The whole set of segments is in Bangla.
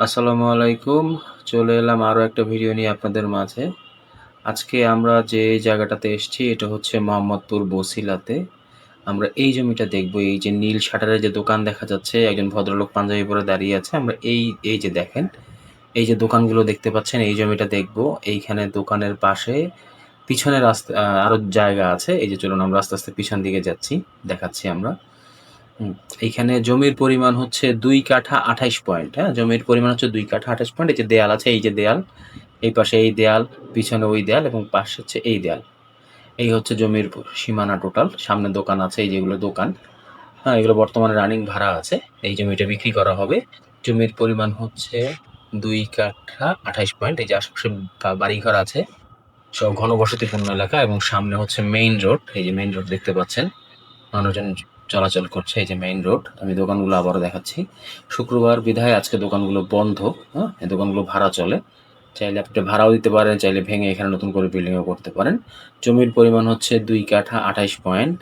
আসসালামু আলাইকুম। চলে এলাম আরো একটা ভিডিও নিয়ে আপনাদের মাঝে। আজকে আমরা যে জায়গাটাতে এসছি এটা হচ্ছে মোহাম্মদপুর বছিলাতে। আমরা এই জমিটা দেখব। এই যে নীল শাটারের যে দোকান দেখা যাচ্ছে, একজন ভদ্রলোক পাঞ্জাবি পরে দাঁড়িয়ে আছে। আমরা এই যে দেখেন, এই যে দোকানগুলো দেখতে পাচ্ছেন, এই জমিটা দেখব। এইখানে দোকানের পাশে পিছনে রাস্তা আরো জায়গা আছে। এই যে চলুন আমরা আস্তে, আস্তে পিছন দিকে যাচ্ছি। দেখাচ্ছি আমরা। হুম, এইখানে জমির পরিমাণ হচ্ছে ২ কাঠা ২৮ পয়েন্ট, হ্যাঁ? জমির পরিমাণ হচ্ছে ২ কাঠা ২৮ পয়েন্ট। এই যে দেয়াল আছে, এই যে দেয়াল, এই পাশে এই দেয়াল, পিছনে ওই দেয়াল এবং পাশে হচ্ছে এই দেয়াল। এই হচ্ছে জমির সীমানা টোটাল। সামনে দোকান আছে, এই যেগুলো দোকান। হ্যাঁ, এগুলো বর্তমানে রানিং ভাড়া আছে। এই জমিটা বিক্রি করা হবে। জমির পরিমাণ হচ্ছে ২ কাঠা ২৮ পয়েন্ট। এই যে আশেপাশে বাড়িঘর আছে। সব ঘনবসতিপূর্ণ এলাকা এবং সামনে হচ্ছে মেইন রোড। এই যে মেইন রোড দেখতে পাচ্ছেন। মানুষজন চলাচল করছে। এই যে মেইন রোড। আমি দোকানগুলো আবারও দেখাচ্ছি। শুক্রবার বিধায় আজকে দোকানগুলো বন্ধ। হ্যাঁ? এই দোকানগুলো ভাড়া চলে। চাইলে আপনি ভাড়াও দিতে পারেন, চাইলে ভেঙে এখানে নতুন করে বিল্ডিংও করতে পারেন। জমির পরিমাণ হচ্ছে ২ কাঠা ২৮ পয়েন্ট।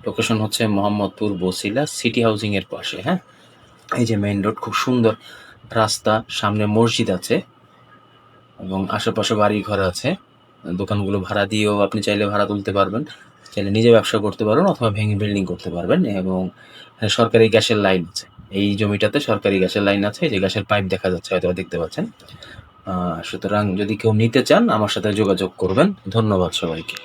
লোকেশন হচ্ছে মোহাম্মদপুর বছিলা সিটি হাউজিং এর পাশে, হ্যাঁ? এই যে মেইন রোড, খুব সুন্দর রাস্তা, সামনে মসজিদ আছে এবং আশেপাশে বাড়িঘর আছে। দোকানগুলো ভাড়া দিয়েও আপনি চাইলে ভাড়া তুলতে পারবেন। চাইলে নিজে ব্যবসা করতে পারবেন অথবা ভেঙে বিল্ডিং করতে পারবেন এবং সরকারি গ্যাসের লাইন আছে। এই জমিটাতে সরকারি গ্যাসের লাইন আছে। এই যে গ্যাসের পাইপ দেখা যাচ্ছে, হয়তোবা দেখতে পাচ্ছেন। সুতরাং যদি কেউ নিতে চান আমার সাথে যোগাযোগ করবেন। ধন্যবাদ সবাইকে।